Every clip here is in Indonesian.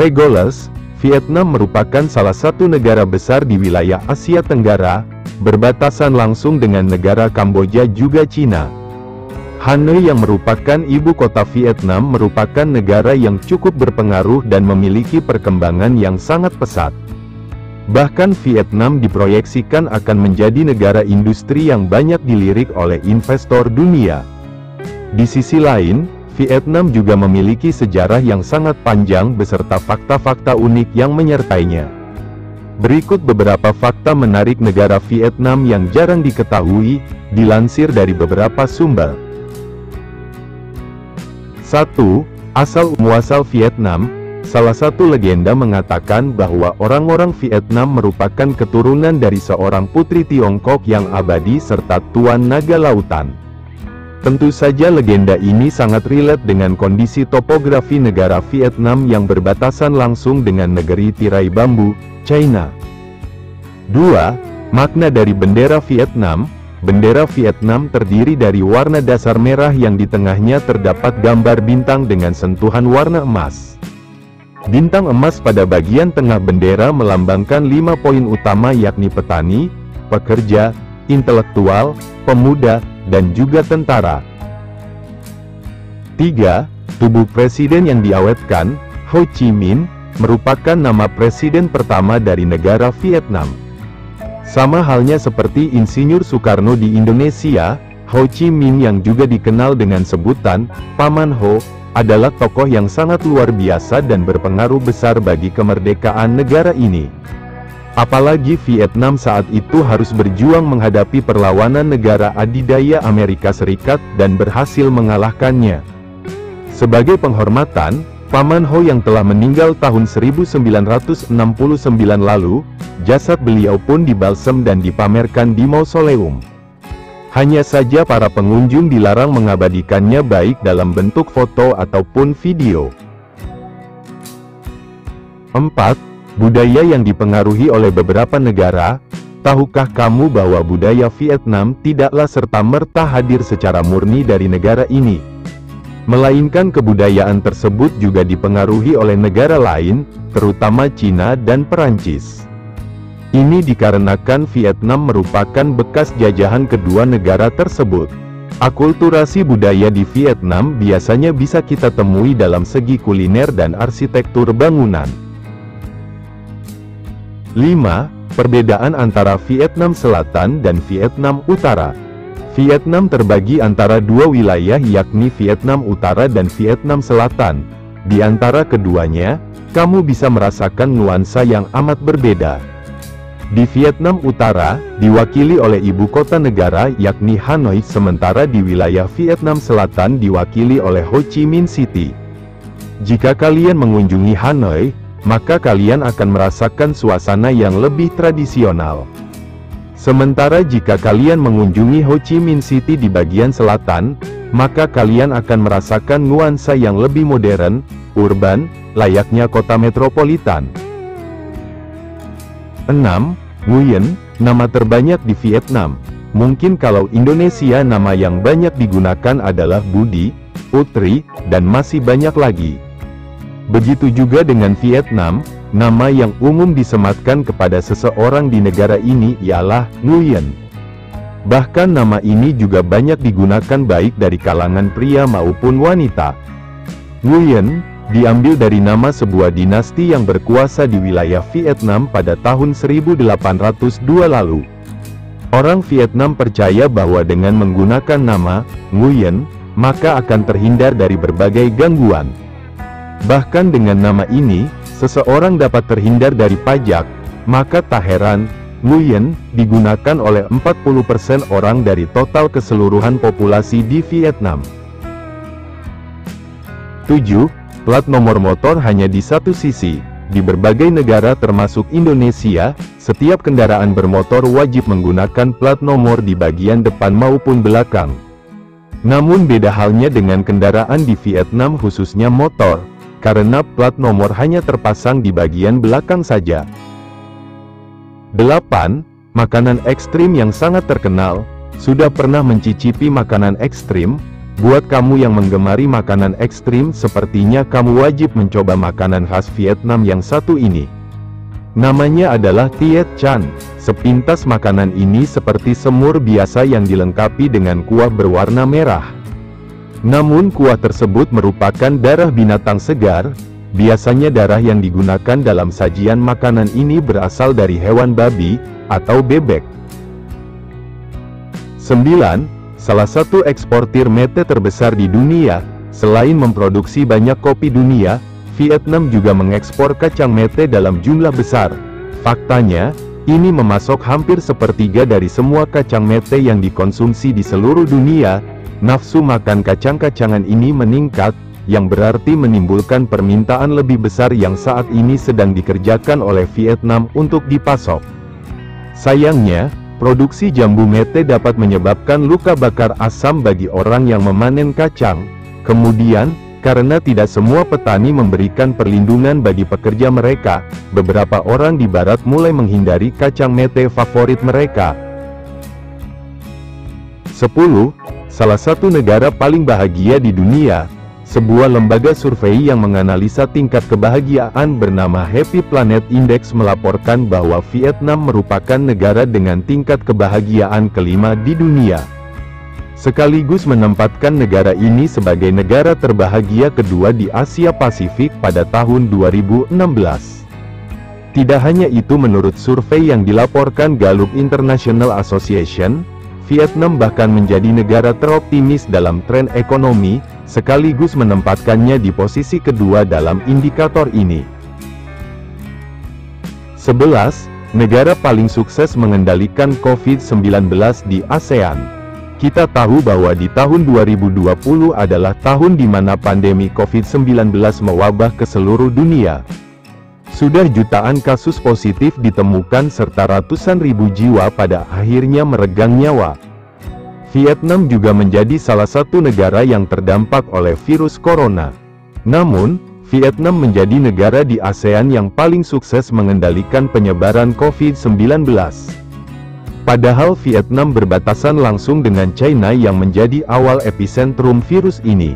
Regulus, Vietnam merupakan salah satu negara besar di wilayah Asia Tenggara, berbatasan langsung dengan negara Kamboja juga Cina. Hanoi yang merupakan ibu kota Vietnam merupakan negara yang cukup berpengaruh dan memiliki perkembangan yang sangat pesat. Bahkan Vietnam diproyeksikan akan menjadi negara industri yang banyak dilirik oleh investor dunia. Di sisi lain, Vietnam juga memiliki sejarah yang sangat panjang beserta fakta-fakta unik yang menyertainya. Berikut beberapa fakta menarik negara Vietnam yang jarang diketahui, dilansir dari beberapa sumber. 1. Asal-muasal Vietnam. Salah satu legenda mengatakan bahwa orang-orang Vietnam merupakan keturunan dari seorang putri Tiongkok yang abadi serta tuan naga lautan. Tentu saja legenda ini sangat relate dengan kondisi topografi negara Vietnam yang berbatasan langsung dengan negeri tirai bambu, China. 2. Makna dari bendera Vietnam. Bendera Vietnam terdiri dari warna dasar merah yang di tengahnya terdapat gambar bintang dengan sentuhan warna emas. Bintang emas pada bagian tengah bendera melambangkan 5 poin utama yakni petani, pekerja, intelektual, pemuda, dan juga tentara. 3. Tubuh presiden yang diawetkan. Ho Chi Minh merupakan nama presiden pertama dari negara Vietnam. Sama halnya seperti Insinyur Soekarno di Indonesia, Ho Chi Minh yang juga dikenal dengan sebutan Paman Ho, adalah tokoh yang sangat luar biasa dan berpengaruh besar bagi kemerdekaan negara ini. Apalagi Vietnam saat itu harus berjuang menghadapi perlawanan negara adidaya Amerika Serikat dan berhasil mengalahkannya. Sebagai penghormatan, Paman Ho yang telah meninggal tahun 1969 lalu, jasad beliau pun dibalsem dan dipamerkan di mausoleum. Hanya saja para pengunjung dilarang mengabadikannya baik dalam bentuk foto ataupun video. 4. Budaya yang dipengaruhi oleh beberapa negara. Tahukah kamu bahwa budaya Vietnam tidaklah serta-merta hadir secara murni dari negara ini? Melainkan kebudayaan tersebut juga dipengaruhi oleh negara lain, terutama Cina dan Perancis. Ini dikarenakan Vietnam merupakan bekas jajahan kedua negara tersebut. Akulturasi budaya di Vietnam biasanya bisa kita temui dalam segi kuliner dan arsitektur bangunan. 5. Perbedaan antara Vietnam Selatan dan Vietnam Utara. Vietnam terbagi antara dua wilayah yakni Vietnam Utara dan Vietnam Selatan. Di antara keduanya, kamu bisa merasakan nuansa yang amat berbeda. Di Vietnam Utara, diwakili oleh ibu kota negara yakni Hanoi, sementara di wilayah Vietnam Selatan diwakili oleh Ho Chi Minh City. Jika kalian mengunjungi Hanoi, maka kalian akan merasakan suasana yang lebih tradisional. Sementara jika kalian mengunjungi Ho Chi Minh City di bagian selatan, maka kalian akan merasakan nuansa yang lebih modern, urban, layaknya kota metropolitan. 6. Nguyen, nama terbanyak di Vietnam. Mungkin kalau Indonesia nama yang banyak digunakan adalah Budi, Putri, dan masih banyak lagi. Begitu juga dengan Vietnam, nama yang umum disematkan kepada seseorang di negara ini ialah Nguyen. Bahkan nama ini juga banyak digunakan baik dari kalangan pria maupun wanita. Nguyen diambil dari nama sebuah dinasti yang berkuasa di wilayah Vietnam pada tahun 1802 lalu. Orang Vietnam percaya bahwa dengan menggunakan nama Nguyen, maka akan terhindar dari berbagai gangguan. Bahkan dengan nama ini, seseorang dapat terhindar dari pajak, maka tak heran, Nguyen digunakan oleh 40% orang dari total keseluruhan populasi di Vietnam. 7. Plat nomor motor hanya di satu sisi. Di berbagai negara termasuk Indonesia, setiap kendaraan bermotor wajib menggunakan plat nomor di bagian depan maupun belakang. Namun beda halnya dengan kendaraan di Vietnam khususnya motor, karena plat nomor hanya terpasang di bagian belakang saja. 8. Makanan ekstrim yang sangat terkenal. Sudah pernah mencicipi makanan ekstrim? Buat kamu yang menggemari makanan ekstrim, sepertinya kamu wajib mencoba makanan khas Vietnam yang satu ini. Namanya adalah Tiet Chan. Sepintas makanan ini seperti semur biasa yang dilengkapi dengan kuah berwarna merah. Namun kuah tersebut merupakan darah binatang segar. Biasanya darah yang digunakan dalam sajian makanan ini berasal dari hewan babi atau bebek. 9. Salah satu eksportir mete terbesar di dunia. Selain memproduksi banyak kopi dunia, Vietnam juga mengekspor kacang mete dalam jumlah besar. Faktanya, ini memasok hampir sepertiga dari semua kacang mete yang dikonsumsi di seluruh dunia. Nafsu makan kacang-kacangan ini meningkat, yang berarti menimbulkan permintaan lebih besar yang saat ini sedang dikerjakan oleh Vietnam untuk dipasok. Sayangnya, produksi jambu mete dapat menyebabkan luka bakar asam bagi orang yang memanen kacang. Kemudian, karena tidak semua petani memberikan perlindungan bagi pekerja mereka, beberapa orang di barat mulai menghindari kacang mete favorit mereka. 10. Salah satu negara paling bahagia di dunia. Sebuah lembaga survei yang menganalisa tingkat kebahagiaan bernama Happy Planet Index melaporkan bahwa Vietnam merupakan negara dengan tingkat kebahagiaan kelima di dunia. Sekaligus menempatkan negara ini sebagai negara terbahagia kedua di Asia Pasifik pada tahun 2016. Tidak hanya itu, menurut survei yang dilaporkan Gallup International Association, Vietnam bahkan menjadi negara teroptimis dalam tren ekonomi, sekaligus menempatkannya di posisi kedua dalam indikator ini. 11. Negara paling sukses mengendalikan COVID-19 di ASEAN. Kita tahu bahwa di tahun 2020 adalah tahun di mana pandemi COVID-19 mewabah ke seluruh dunia. Sudah jutaan kasus positif ditemukan serta ratusan ribu jiwa pada akhirnya meregang nyawa. Vietnam juga menjadi salah satu negara yang terdampak oleh virus corona. Namun, Vietnam menjadi negara di ASEAN yang paling sukses mengendalikan penyebaran COVID-19. Padahal Vietnam berbatasan langsung dengan China yang menjadi awal epicentrum virus ini.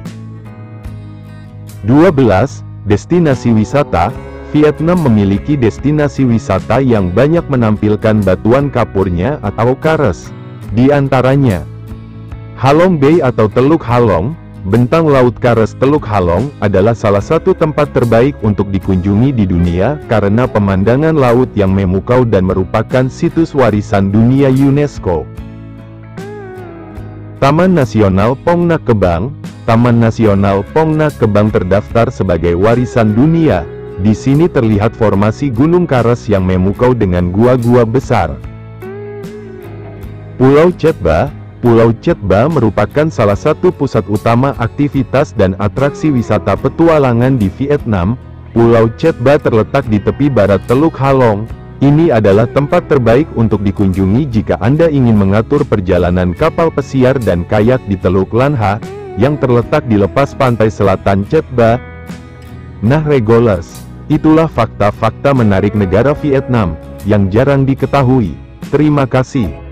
12. Destinasi wisata. Vietnam memiliki destinasi wisata yang banyak menampilkan batuan kapurnya atau kares. Di antaranya, Halong Bay atau Teluk Halong, bentang laut kares Teluk Halong, adalah salah satu tempat terbaik untuk dikunjungi di dunia, karena pemandangan laut yang memukau dan merupakan situs warisan dunia UNESCO. Taman Nasional Phong Nha Kebang. Taman Nasional Phong Nha Kebang terdaftar sebagai warisan dunia. Di sini terlihat formasi gunung kares yang memukau dengan gua-gua besar. Pulau Cat Ba. Pulau Cat Ba merupakan salah satu pusat utama aktivitas dan atraksi wisata petualangan di Vietnam. Pulau Cat Ba terletak di tepi barat Teluk Halong. Ini adalah tempat terbaik untuk dikunjungi jika Anda ingin mengatur perjalanan kapal pesiar dan kayak di Teluk Lan Ha, yang terletak di lepas pantai selatan Cat Ba. Nah regulars, itulah fakta-fakta menarik negara Vietnam, yang jarang diketahui. Terima kasih.